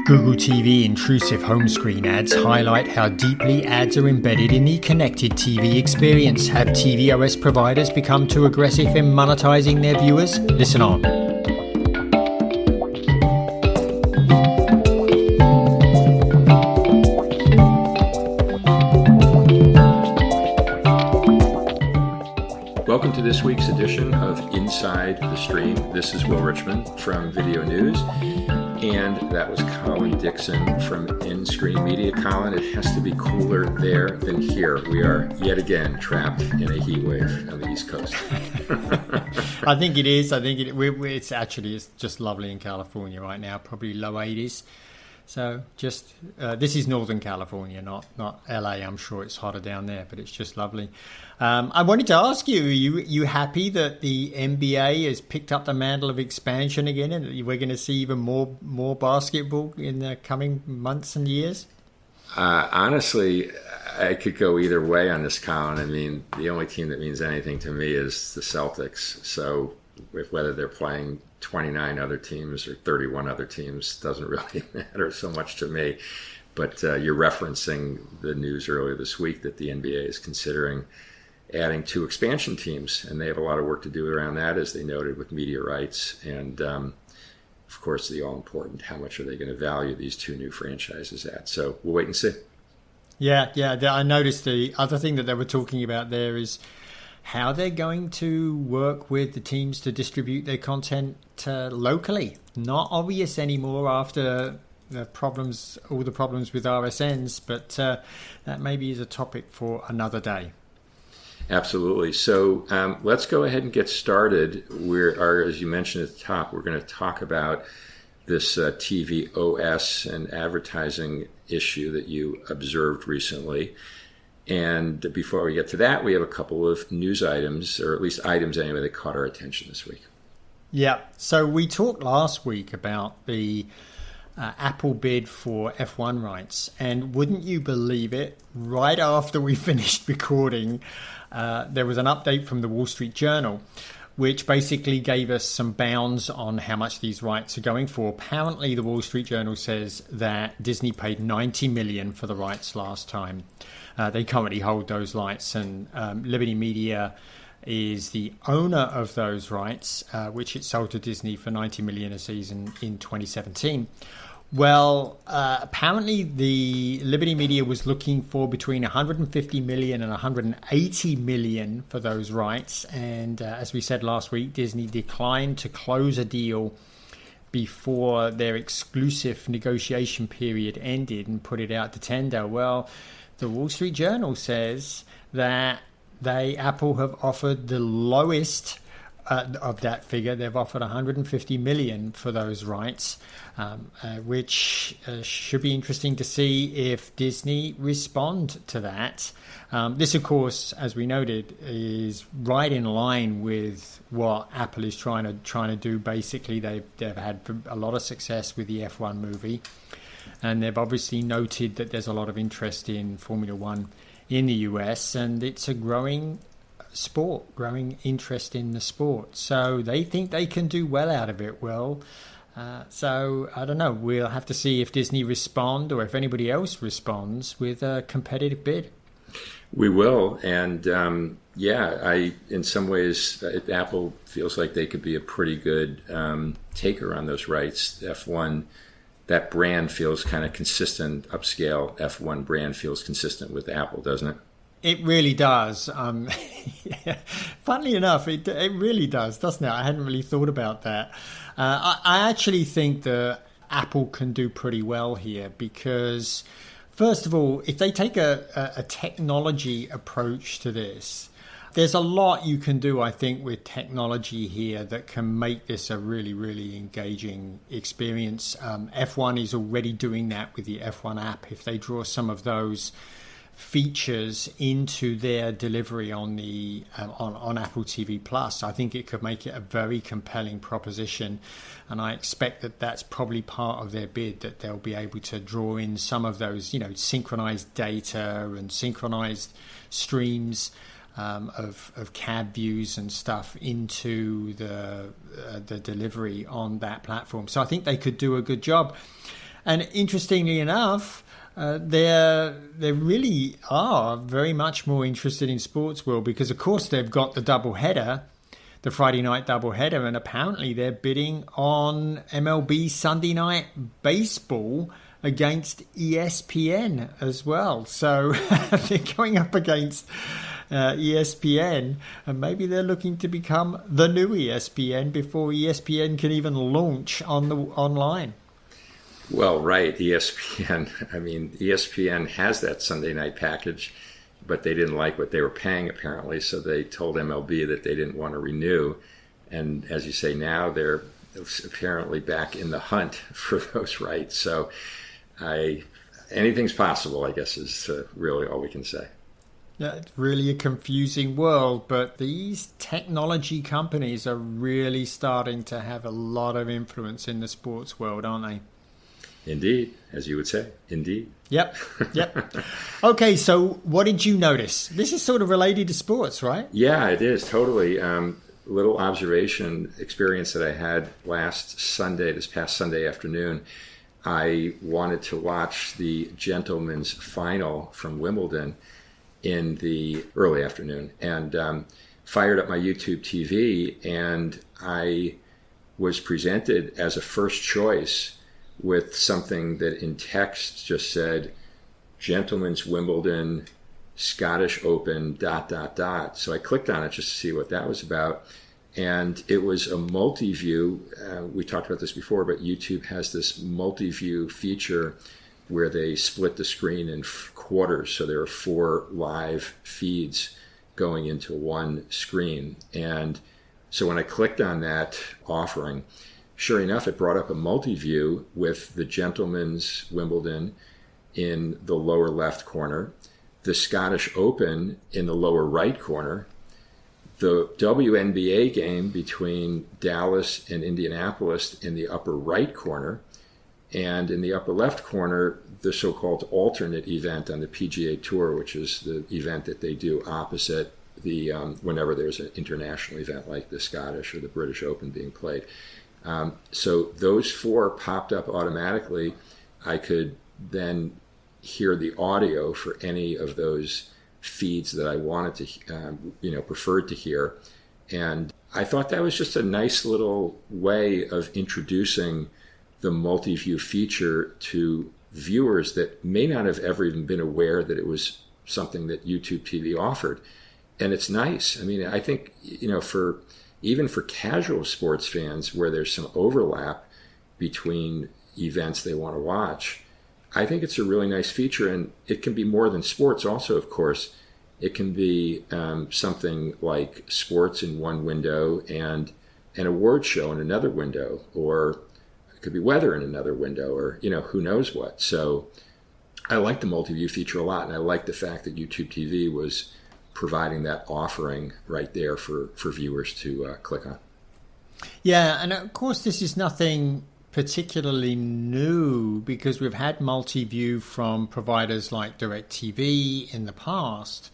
Google TV intrusive home screen ads highlight how deeply ads are embedded in the connected TV experience. Have TV OS providers become too aggressive in monetizing their viewers? Listen on. Welcome to this week's edition of Inside the Stream. This is Will Richmond from Video News, and that was Colin Dixon from In-Screen Media. Colin, it has to be cooler there than here. We are yet again trapped in a heat wave on the East Coast. I think it is. It's just lovely in California right now, probably low 80s. So just this is Northern California, not LA. I'm sure it's hotter down there, but it's just lovely. I wanted to ask you, you happy that the NBA has picked up the mantle of expansion again, and that we're going to see even more basketball in the coming months and years? Honestly, I could go either way on this, Colin. I mean, the only team that means anything to me is the Celtics. So whether they're playing 29 other teams or 31 other teams doesn't really matter so much to me. But you're referencing the news earlier this week that the NBA is considering adding 2 expansion teams, and they have a lot of work to do around that, as they noted, with media rights. And of course, the all-important, how much are they going to value these 2 new franchises at? So we'll wait and see. Yeah. I noticed the other thing that they were talking about there is how they're going to work with the teams to distribute their content locally. Not obvious anymore after all the problems with RSNs, but that maybe is a topic for another day. Absolutely. So let's go ahead and get started. As you mentioned at the top, we're going to talk about this TV OS and advertising issue that you observed recently. And before we get to that, we have a couple of news items, or at least items anyway, that caught our attention this week. Yeah. So we talked last week about the Apple bid for F1 rights. And wouldn't you believe it, right after we finished recording, there was an update from the Wall Street Journal, which basically gave us some bounds on how much these rights are going for. Apparently, the Wall Street Journal says that Disney paid $90 million for the rights last time. They currently hold those rights, and Liberty Media is the owner of those rights, which it sold to Disney for $90 million a season in 2017. Well, apparently the Liberty Media was looking for between $150 million and $180 million for those rights. And as we said last week, Disney declined to close a deal before their exclusive negotiation period ended and put it out to tender. Well, the Wall Street Journal says that Apple have offered the lowest of that figure. They've offered $150 million for those rights, which should be interesting to see if Disney respond to that. This, of course, as we noted, is right in line with what Apple is trying to do. Basically, they've had a lot of success with the F1 movie, and they've obviously noted that there's a lot of interest in Formula One in the US, and it's a growing interest in the sport. So they think they can do well out of it. Well, so I don't know. We'll have to see if Disney respond or if anybody else responds with a competitive bid. We will. And in some ways, Apple feels like they could be a pretty good taker on those rights. F1, that brand feels kind of consistent. Upscale F1 brand feels consistent with Apple, doesn't it? It really does. Funnily enough, it really does, doesn't it? I hadn't really thought about that. I actually think that Apple can do pretty well here because, first of all, if they take a technology approach to this, there's a lot you can do, I think, with technology here that can make this a really, really engaging experience. F1 is already doing that with the F1 app. If they draw some of those features into their delivery on the on Apple TV Plus, I think it could make it a very compelling proposition, and I expect that that's probably part of their bid, that they'll be able to draw in some of those, synchronized data and synchronized streams of cab views and stuff into the delivery on that platform. So I think they could do a good job. And interestingly enough, they really are very much more interested in sports world because, of course, they've got the doubleheader, the Friday night doubleheader, and apparently they're bidding on MLB Sunday Night Baseball against ESPN as well. So they're going up against ESPN, and maybe they're looking to become the new ESPN before ESPN can even launch on the online. Well, right, ESPN. I mean, ESPN has that Sunday night package, but they didn't like what they were paying apparently, so they told MLB that they didn't want to renew. And as you say, now they're apparently back in the hunt for those rights. So anything's possible, I guess, is really all we can say. Yeah, it's really a confusing world, but these technology companies are really starting to have a lot of influence in the sports world, aren't they? Indeed, as you would say, indeed. Yep. Okay, so what did you notice? This is sort of related to sports, right? Yeah, it is, totally. Little observation experience that I had this past Sunday afternoon. I wanted to watch the gentlemen's final from Wimbledon in the early afternoon and fired up my YouTube TV, and I was presented as a first choice with something that in text just said Gentlemen's Wimbledon, Scottish Open, ... So I clicked on it just to see what that was about. And it was a multi-view. We talked about this before, but YouTube has this multi-view feature where they split the screen in quarters. So there are 4 live feeds going into one screen. And so when I clicked on that offering, sure enough, it brought up a multi-view with the Gentlemen's Wimbledon in the lower left corner, the Scottish Open in the lower right corner, the WNBA game between Dallas and Indianapolis in the upper right corner, and in the upper left corner, the so-called alternate event on the PGA Tour, which is the event that they do opposite the whenever there's an international event like the Scottish or the British Open being played. So those 4 popped up automatically. I could then hear the audio for any of those feeds that I wanted to, preferred to hear. And I thought that was just a nice little way of introducing the multi-view feature to viewers that may not have ever even been aware that it was something that YouTube TV offered. And it's nice. I mean, I think, even for casual sports fans where there's some overlap between events they want to watch, I think it's a really nice feature. And it can be more than sports also, of course. It can be something like sports in one window and an award show in another window, or it could be weather in another window, or, who knows what. So I like the multi-view feature a lot, and I like the fact that YouTube TV was providing that offering right there for viewers to click on. Yeah, and of course this is nothing particularly new because we've had multi-view from providers like DirecTV in the past.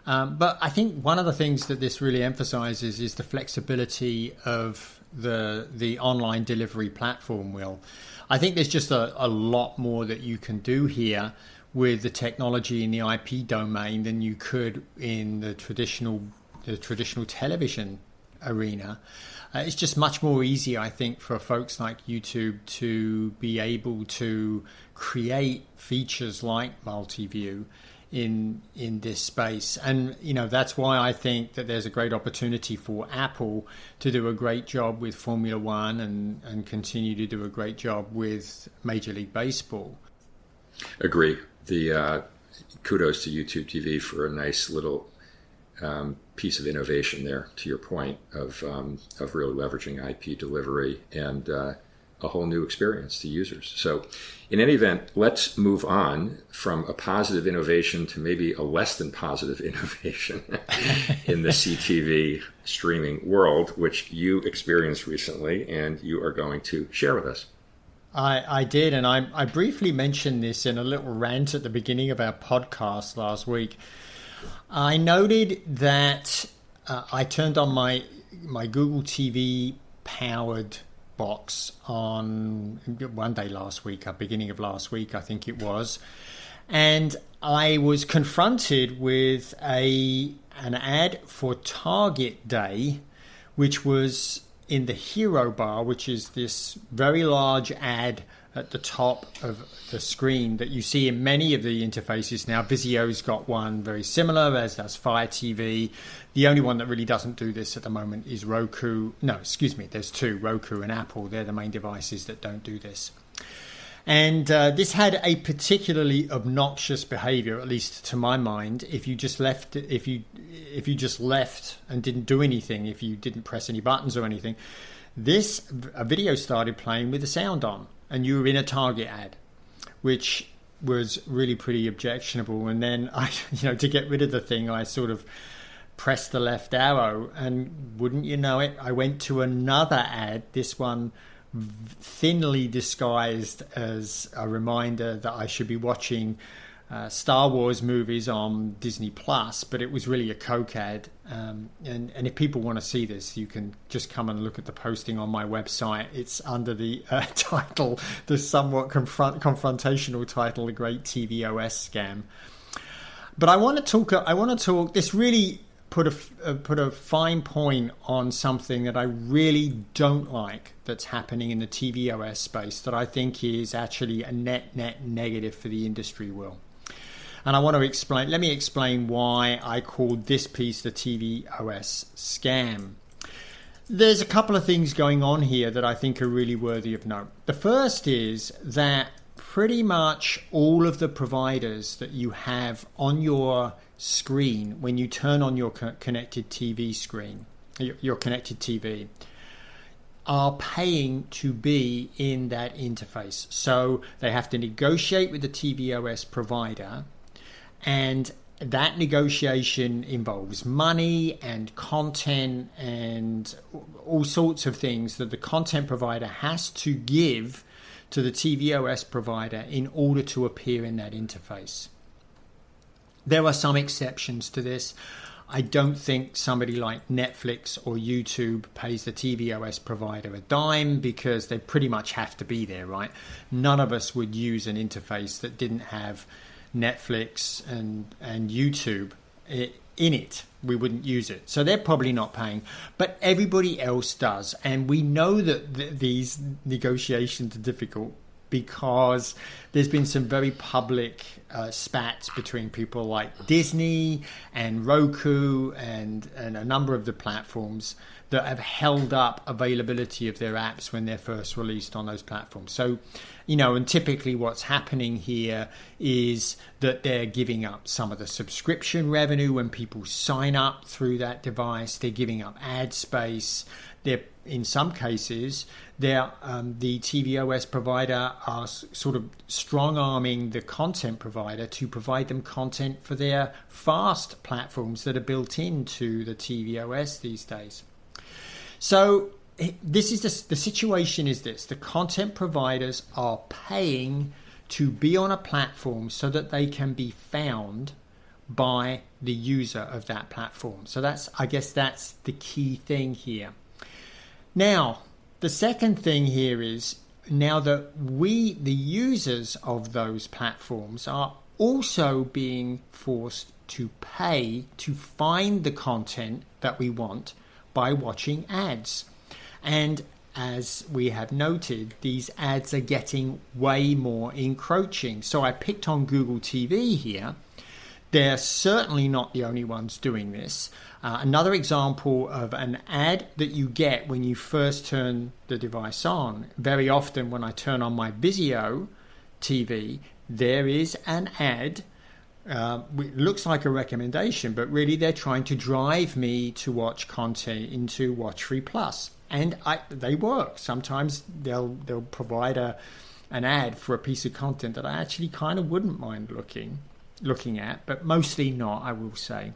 But I think one of the things that this really emphasizes is the flexibility of the online delivery platform, Will. I think there's just a lot more that you can do here with the technology in the IP domain than you could in the traditional television arena. It's just much more easy, I think, for folks like YouTube to be able to create features like multi-view in this space. And, that's why I think that there's a great opportunity for Apple to do a great job with Formula One and continue to do a great job with Major League Baseball. Agree. The kudos to YouTube TV for a nice little piece of innovation there, to your point, of really leveraging IP delivery and a whole new experience to users. So in any event, let's move on from a positive innovation to maybe a less than positive innovation in the CTV streaming world, which you experienced recently and you are going to share with us. I did, and I briefly mentioned this in a little rant at the beginning of our podcast last week. I noted that I turned on my Google TV powered box on one day last week, beginning of last week, I think it was. And I was confronted with an ad for Target Day, which was in the hero bar, which is this very large ad at the top of the screen that you see in many of the interfaces now. Vizio's got one very similar, as does Fire TV. The only one that really doesn't do this at the moment is Roku. No, excuse me, there's two, Roku and Apple. They're the main devices that don't do this. And this had a particularly obnoxious behavior, at least to my mind. If you just left, if you just left and didn't do anything, if you didn't press any buttons or anything, a video started playing with the sound on, and you were in a Target ad, which was really pretty objectionable. And then to get rid of the thing, I sort of pressed the left arrow, and wouldn't you know it, I went to another ad. This one thinly disguised as a reminder that I should be watching Star Wars movies on Disney Plus, but it was really a Coke ad. And if people want to see this, you can just come and look at the posting on my website. It's under the title, the somewhat confrontational title, "The Great TVOS Scam." But I want to talk. This really put a fine point on something that I really don't like that's happening in the tvOS space, that I think is actually a net negative for the industry, Will. And I want to explain. Let me explain why I called this piece the tvOS scam. There's a couple of things going on here that I think are really worthy of note. The first is that pretty much all of the providers that you have on your screen when you turn on your connected TV screen, your connected TV, are paying to be in that interface. So they have to negotiate with the tvOS provider, and that negotiation involves money and content and all sorts of things that the content provider has to give to the tvOS provider in order to appear in that interface. There are some exceptions to this. I don't think somebody like Netflix or YouTube pays the tvOS provider a dime, because they pretty much have to be there, right? None of us would use an interface that didn't have Netflix and YouTube in it. We wouldn't use it. So they're probably not paying, but everybody else does. And we know that these negotiations are difficult because there's been some very public spats between people like Disney and Roku and a number of the platforms that have held up availability of their apps when they're first released on those platforms. So, and typically what's happening here is that they're giving up some of the subscription revenue when people sign up through that device. They're giving up ad space. They're, in some cases, the tvOS provider are sort of strong-arming the content provider to provide them content for their fast platforms that are built into the tvOS these days. So this is the situation is this: the content providers are paying to be on a platform so that they can be found by the user of that platform. So I guess that's the key thing here. Now, the second thing here is, now that we, the users of those platforms, are also being forced to pay to find the content that we want by watching ads. And as we have noted, these ads are getting way more encroaching. So I picked on Google TV here. They're certainly not the only ones doing this. Another example of an ad that you get when you first turn the device on. Very often when I turn on my Vizio TV, there is an ad. It looks like a recommendation, but really they're trying to drive me to watch content into WatchFree Plus. And they work. Sometimes they'll provide an ad for a piece of content that I actually kind of wouldn't mind looking at, but mostly not, I will say.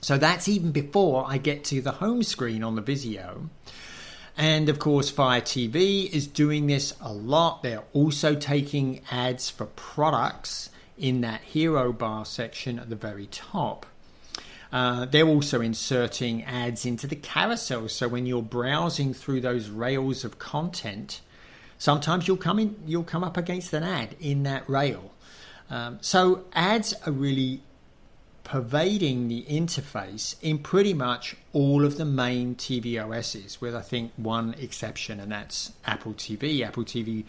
So that's even before I get to the home screen on the Vizio. And of course, Fire TV is doing this a lot. They're also taking ads for products in that hero bar section at the very top. They're also inserting ads into the carousel. So when you're browsing through those rails of content, sometimes you'll come up against an ad in that rail. So ads are really pervading the interface in pretty much all of the main TV OSs, with I think one exception, and that's Apple TV. Apple TV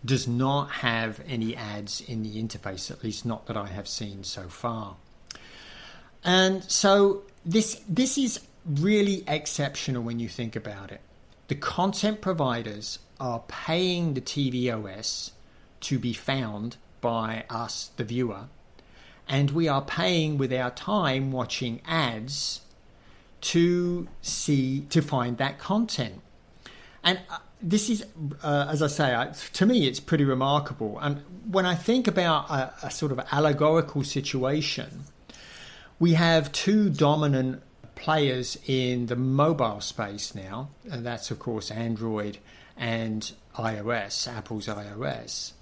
does not have any ads in the interface, at least not that I have seen so far. And so this is really exceptional when you think about it. The content providers are paying the TV OS to be found by us, the viewer, and we are paying with our time watching ads to find that content. And this is, as I say, to me, it's pretty remarkable. And when I think about a sort of allegorical situation, we have two dominant players in the mobile space now, and that's, of course, Android and iOS, Apple's iOS.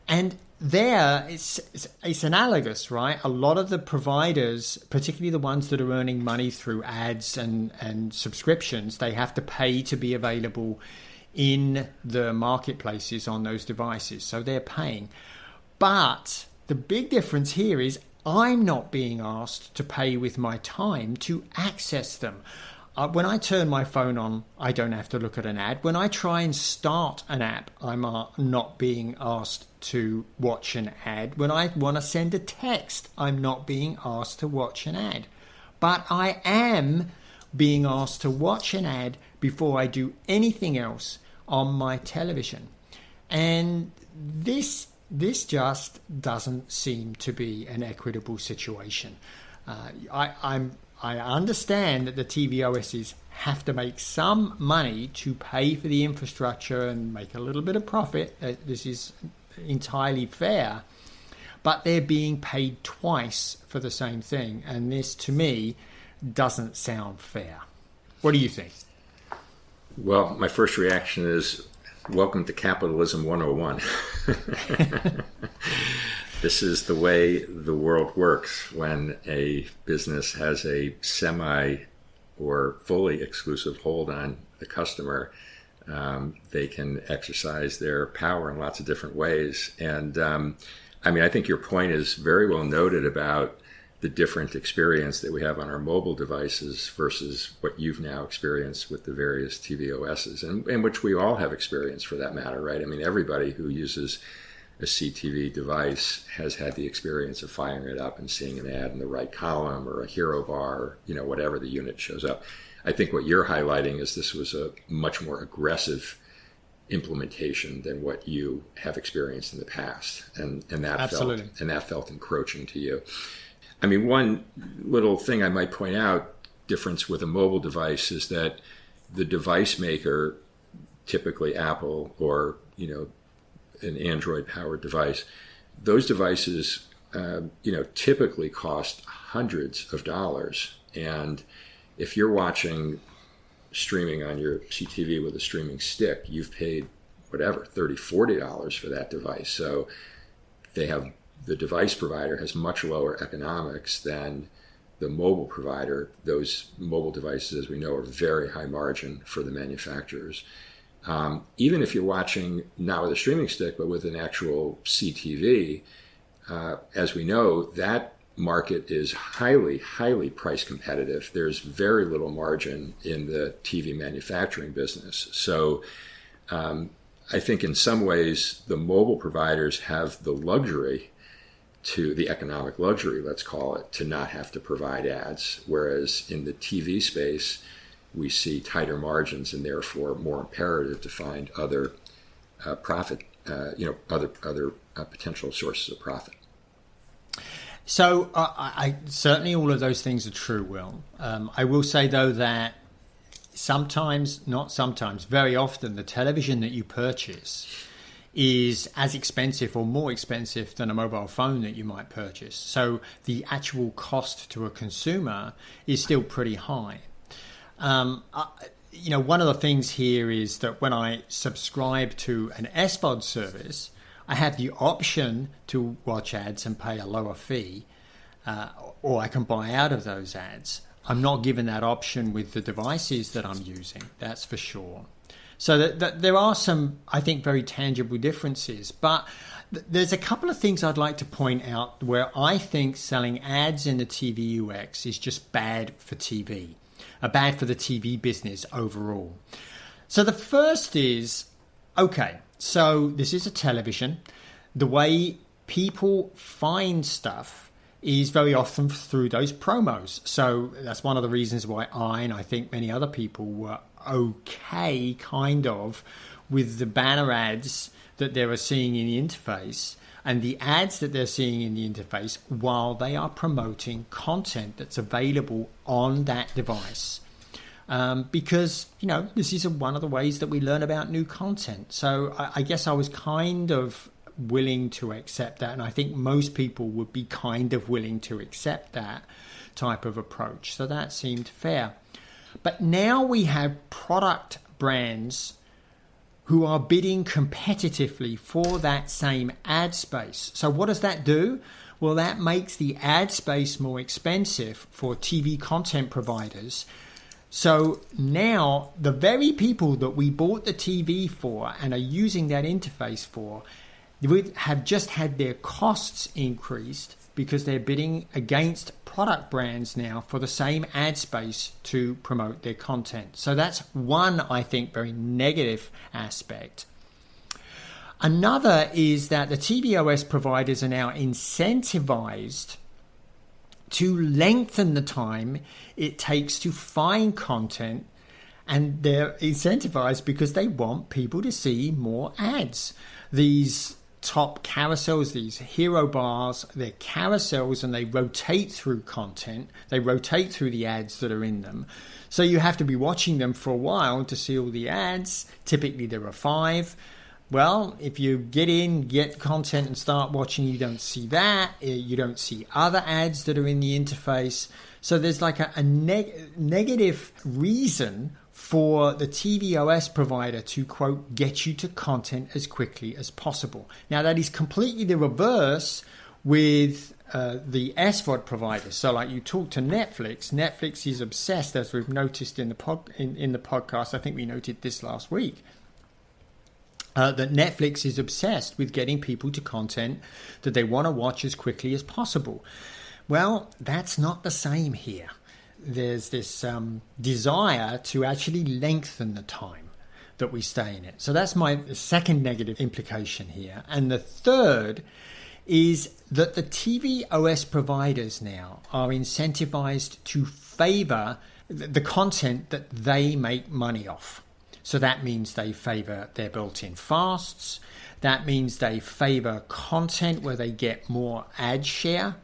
And there, it's analogous, right? A lot of the providers, particularly the ones that are earning money through ads and subscriptions, they have to pay to be available in the marketplaces on those devices. So they're paying. But the big difference here is I'm not being asked to pay with my time to access them. When I turn my phone on, I don't have to look at an ad. When I try and start an app, I'm not being asked to watch an ad. When I want to send a text, I'm not being asked to watch an ad. But I am being asked to watch an ad before I do anything else on my television. And this just doesn't seem to be an equitable situation. I understand that the TV OSs have to make some money to pay for the infrastructure and make a little bit of profit. This is entirely fair, but they're being paid twice for the same thing. And this, to me, doesn't sound fair. What do you think? Well, my first reaction is, welcome to Capitalism 101. This is the way the world works when a business has a semi or fully exclusive hold on the customer. They can exercise their power in lots of different ways. And I think your point is very well noted about the different experience that we have on our mobile devices versus what you've now experienced with the various TV OSs, and which we all have experienced for that matter, right? I mean, everybody who uses a CTV device has had the experience of firing it up and seeing an ad in the right column or a hero bar, or, whatever the unit shows up. I think what you're highlighting is this was a much more aggressive implementation than what you have experienced in the past, and that Absolutely. felt encroaching to you. I mean, one little thing I might point out, difference with a mobile device, is that the device maker, typically Apple or an Android-powered device, those devices, typically cost hundreds of dollars. And if you're watching streaming on your CTV with a streaming stick, you've paid whatever, $30, $40 for that device. So the device provider has much lower economics than the mobile provider. Those mobile devices, as we know, are very high margin for the manufacturers. Even if you're watching not with a streaming stick, but with an actual CTV, as we know, that market is highly, highly price competitive. There's very little margin in the TV manufacturing business. So I think in some ways the mobile providers have the luxury, the economic luxury, let's call it, to not have to provide ads. Whereas in the TV space, we see tighter margins and therefore more imperative to find other profit, other potential sources of profit. So I certainly all of those things are true, Will. I will say, though, that very often the television that you purchase is as expensive or more expensive than a mobile phone that you might purchase. So the actual cost to a consumer is still pretty high. One of the things here is that when I subscribe to an SVOD service, I have the option to watch ads and pay a lower fee. or I can buy out of those ads. I'm not given that option with the devices that I'm using, that's for sure. So that there are some, I think, very tangible differences. But there's a couple of things I'd like to point out where I think selling ads in the TV UX is just bad for TV, bad for the TV business overall. So the first is, okay, so this is a television. The way people find stuff is very often through those promos. So that's one of the reasons why and I think many other people were okay, kind of, with the banner ads that they were seeing in the interface and the ads that they're seeing in the interface while they are promoting content that's available on that device. Because, this is one of the ways that we learn about new content. So I guess I was kind of willing to accept that, and I think most people would be kind of willing to accept that type of approach. So that seemed fair. But now we have product brands who are bidding competitively for that same ad space. So what does that do? Well, that makes the ad space more expensive for TV content providers. So now the very people that we bought the TV for and are using that interface for would have just had their costs increased because they're bidding against product brands now for the same ad space to promote their content. So that's one, I think, very negative aspect. Another is that the tvOS providers are now incentivized to lengthen the time it takes to find content, and they're incentivized because they want people to see more ads. These top carousels, these hero bars, they're carousels and they rotate through content. They rotate through the ads that are in them. So you have to be watching them for a while to see all the ads. Typically there are 5. Well, if you get content and start watching, you don't see that. You don't see other ads that are in the interface. So there's like a negative reason for the tvOS provider to, quote, get you to content as quickly as possible. Now, that is completely the reverse with the SVOD providers. So like you talk to Netflix. Netflix is obsessed, as we've noticed in the podcast. I think we noted this last week. That Netflix is obsessed with getting people to content that they want to watch as quickly as possible. Well, that's not the same here. There's this desire to actually lengthen the time that we stay in it. So that's my second negative implication here. And the third is that the TV OS providers now are incentivized to favor the content that they make money off. So that means they favor their built-in fasts. That means they favor content where they get more ad share.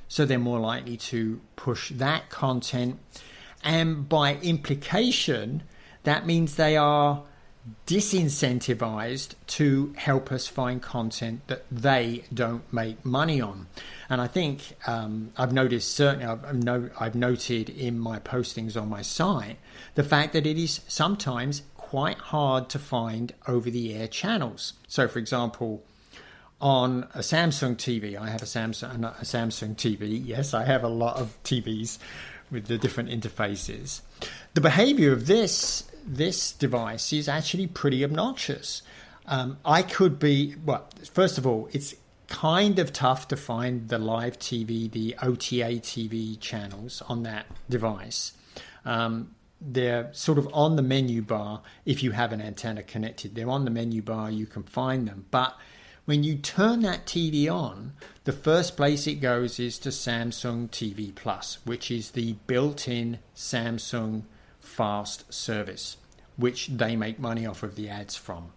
So they're more likely to push that content. And by implication, that means they are disincentivized to help us find content that they don't make money on. And I think I've noticed, certainly I've noted in my postings on my site, the fact that it is sometimes quite hard to find over-the-air channels. So, for example, on a Samsung TV, I have a Samsung TV. Yes, I have a lot of TVs with the different interfaces. The behavior of this device is actually pretty obnoxious. First of all, it's kind of tough to find the live TV, the OTA TV channels on that device. They're sort of on the menu bar. If you have an antenna connected, they're on the menu bar, you can find them. But when you turn that TV on, the first place it goes is to Samsung TV Plus, which is the built-in Samsung fast service, which they make money off of the ads from.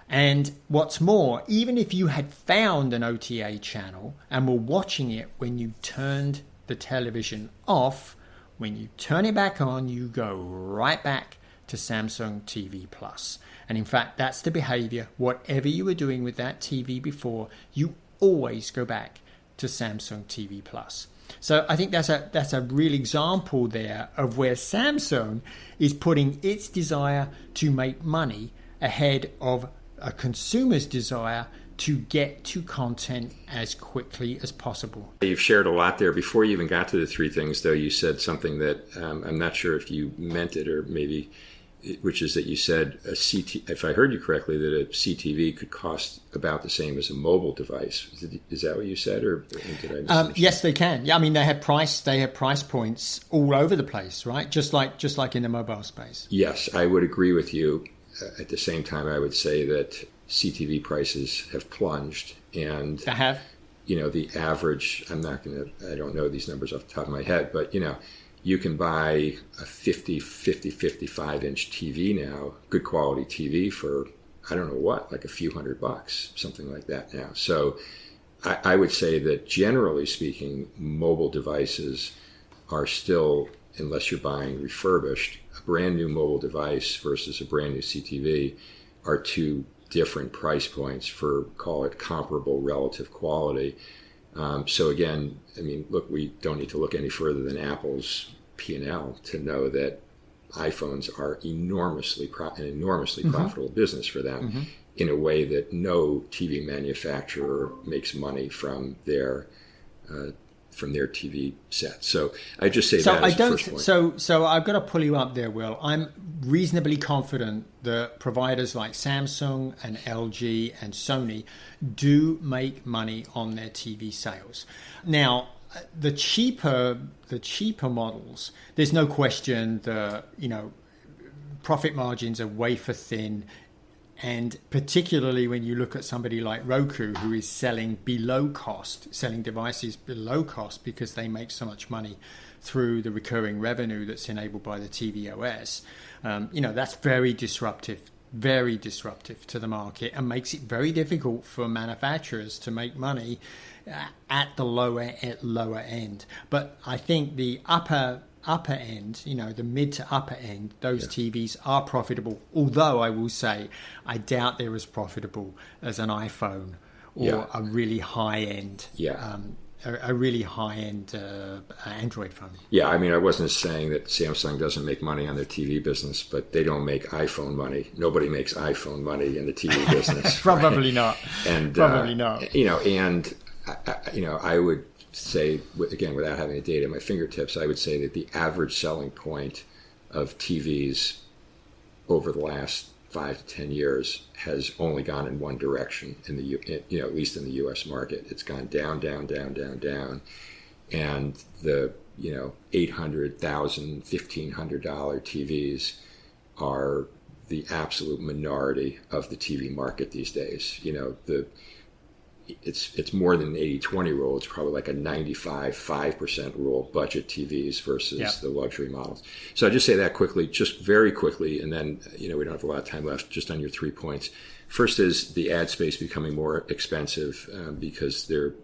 And what's more, even if you had found an OTA channel and were watching it when you turned the television off, when you turn it back on, you go right back to Samsung TV Plus. And in fact, that's the behavior. Whatever you were doing with that TV before, you always go back to Samsung TV Plus. So I think that's a real example there of where Samsung is putting its desire to make money ahead of a consumer's desire to get to content as quickly as possible. You've shared a lot there. Before you even got to the three things, though, you said something that I'm not sure if you meant it or maybe, which is that you said if I heard you correctly, that a CTV could cost about the same as a mobile device. Is that what you said, or did I misunderstand? Yes, they can. Yeah, I mean they have price points all over the place, right? Just like in the mobile space. Yes, I would agree with you. At the same time, I would say that CTV prices have plunged, and they have. The average. I don't know these numbers off the top of my head, but you can buy a 55 inch TV now, good quality TV for, I don't know what, like a few $100, something like that now. So I would say that generally speaking, mobile devices are still, unless you're buying refurbished, a brand new mobile device versus a brand new CTV are two different price points for, call it, comparable relative quality. So again, I mean, look, we don't need to look any further than Apple's P&L to know that iPhones are enormously profitable business for them in a way that no TV manufacturer makes money from their TV set. So I just say that as the first point. So I've got to pull you up there, Will. I'm reasonably confident that providers like Samsung and LG and Sony do make money on their TV sales. Now, the cheaper models, there's no question the profit margins are wafer thin. And particularly when you look at somebody like Roku, who is selling devices below cost because they make so much money through the recurring revenue that's enabled by the TV OS, that's very disruptive to the market and makes it very difficult for manufacturers to make money at the lower end. But I think the upper end, the mid to upper end, those TVs are profitable. Although I will say, I doubt they're as profitable as an iPhone or a really high end, Android phone. Yeah, I mean, I wasn't saying that Samsung doesn't make money on their TV business, but they don't make iPhone money. Nobody makes iPhone money in the TV business. Probably not. And probably not. I would say, again, without having the data at my fingertips, I would say that the average selling point of TVs over the last 5 to 10 years has only gone in one direction in the at least in the U.S. market. It's gone down, down, down, down, down, and the $800,000, $1,500 TVs are the absolute minority of the TV market these days. It's more than an 80-20 rule. It's probably like a 95-5% rule, budget TVs versus the luxury models. So I just say that quickly, just very quickly, and then we don't have a lot of time left, just on your 3 points. First is the ad space becoming more expensive because the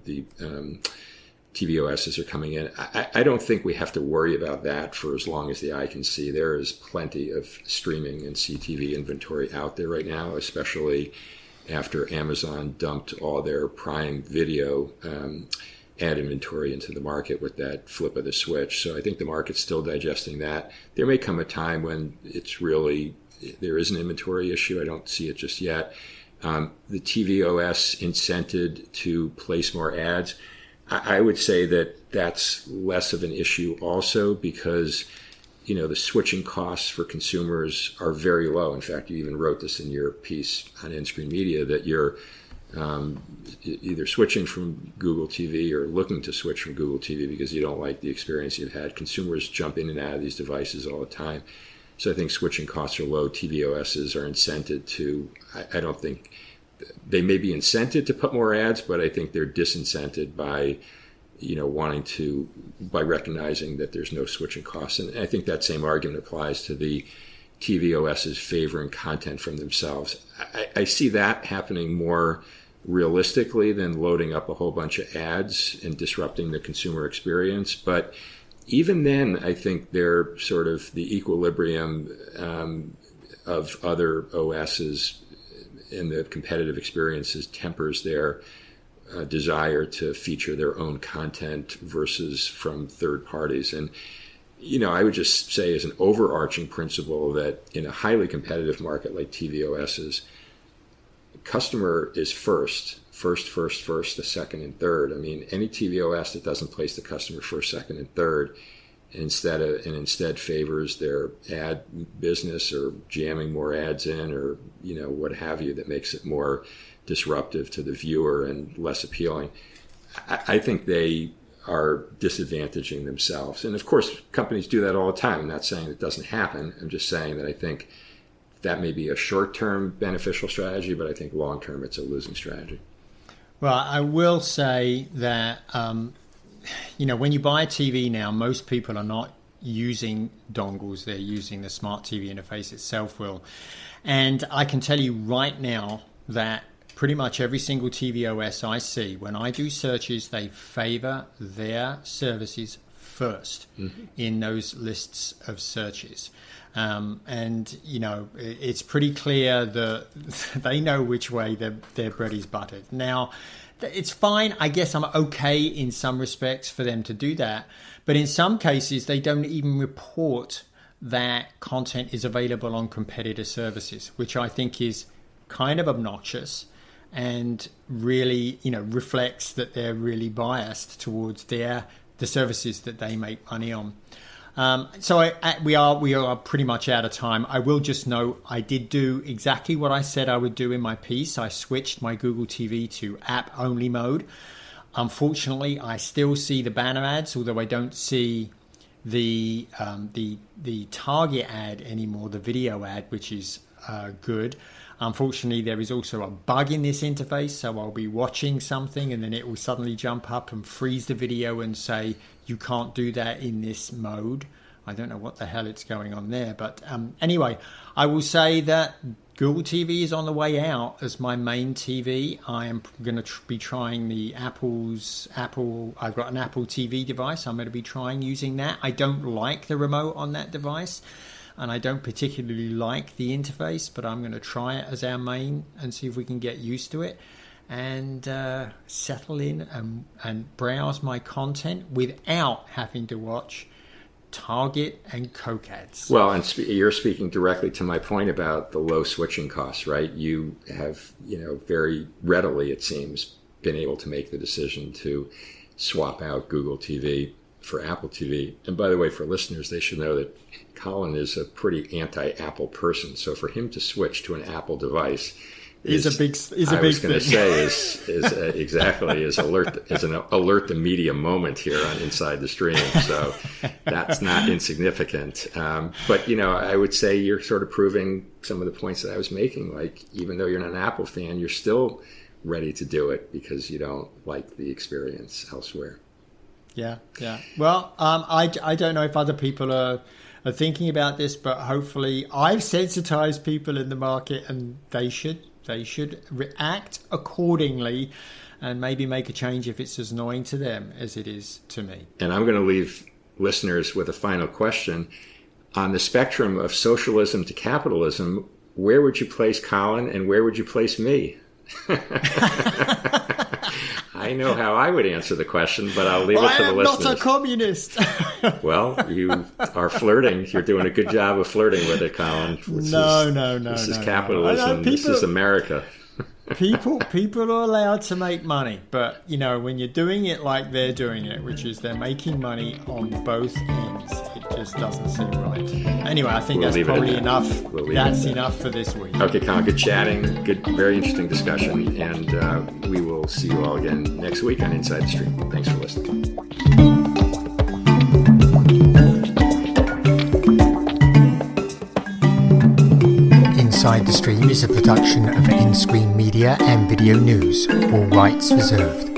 TV OSs are coming in. I don't think we have to worry about that for as long as the eye can see. There is plenty of streaming and CTV inventory out there right now, especially after Amazon dumped all their Prime Video ad inventory into the market with that flip of the switch. So I think the market's still digesting that. There may come a time when there is an inventory issue. I don't see it just yet. The TV OS incented to place more ads. I would say that that's less of an issue also because the switching costs for consumers are very low. In fact, you even wrote this in your piece on In-Screen Media that you're either switching from Google TV or looking to switch from Google TV because you don't like the experience you've had. Consumers jump in and out of these devices all the time. So I think switching costs are low. TV OSs are incented to, I don't think, they may be incented to put more ads, but I think they're disincented by by recognizing that there's no switching costs. And I think that same argument applies to the TV OSs favoring content from themselves. I see that happening more realistically than loading up a whole bunch of ads and disrupting the consumer experience. But even then, I think they're sort of the equilibrium of other OSs in the competitive experiences tempers their desire to feature their own content versus from third parties. And, I would just say as an overarching principle that in a highly competitive market like TV OSs, customer is first, the second and third. I mean, any TV OS that doesn't place the customer first, second, and third, instead favors their ad business or jamming more ads in, or what have you, that makes it more disruptive to the viewer and less appealing. I think they are disadvantaging themselves. And of course, companies do that all the time. I'm not saying it doesn't happen. I'm just saying that I think that may be a short-term beneficial strategy, but I think long-term it's a losing strategy. Well, I will say that, when you buy a TV now, most people are not using dongles. They're using the smart TV interface itself will. And I can tell you right now that pretty much every single TV OS I see, when I do searches, they favor their services first in those lists of searches. It's pretty clear that they know which way their bread is buttered. Now, it's fine. I guess I'm okay in some respects for them to do that. But in some cases, they don't even report that content is available on competitor services, which I think is kind of obnoxious and really, reflects that they're really biased towards the services that they make money on. We are pretty much out of time. I will just note I did do exactly what I said I would do in my piece. I switched my Google TV to app-only mode. Unfortunately, I still see the banner ads, although I don't see the target ad anymore, the video ad, which is good. Unfortunately, there is also a bug in this interface, so I'll be watching something and then it will suddenly jump up and freeze the video and say, you can't do that in this mode. I don't know what the hell it's going on there. But anyway, I will say that Google TV is on the way out as my main TV. I am going to be trying the I've got an Apple TV device. I'm going to be trying using that. I don't like the remote on that device, and I don't particularly like the interface, but I'm going to try it as our main and see if we can get used to it and settle in and browse my content without having to watch Target and Coke ads. Well, and you're speaking directly to my point about the low switching costs, right? You have, very readily, it seems, been able to make the decision to swap out Google TV for Apple TV. And by the way, for listeners, they should know that Colin is a pretty anti-Apple person. So for him to switch to an Apple device is a big thing. I was going to say is an alert the media moment here on Inside the Stream. So that's not insignificant. But I would say you're sort of proving some of the points that I was making. Like, even though you're not an Apple fan, you're still ready to do it because you don't like the experience elsewhere. Yeah. Well, I don't know if other people are thinking about this, but hopefully I've sensitized people in the market, and they should react accordingly and maybe make a change if it's as annoying to them as it is to me. And I'm going to leave listeners with a final question. On the spectrum of socialism to capitalism, where would you place Colin and where would you place me? I know how I would answer the question, but I'll leave it to the listeners. I'm not a communist. Well, you are flirting. You're doing a good job of flirting with it, Colin. No. This is capitalism. This is America. People are allowed to make money, but when you're doing it like they're doing it, which is they're making money on both ends, it just doesn't seem right. Anyway, I think that's probably enough. That's enough for this week. Okay, Colin, good chatting, good, very interesting discussion, and we will see you all again next week on Inside the Stream. Thanks for listening. Inside the Stream is a production of In-Screen Media and Video News, all rights reserved.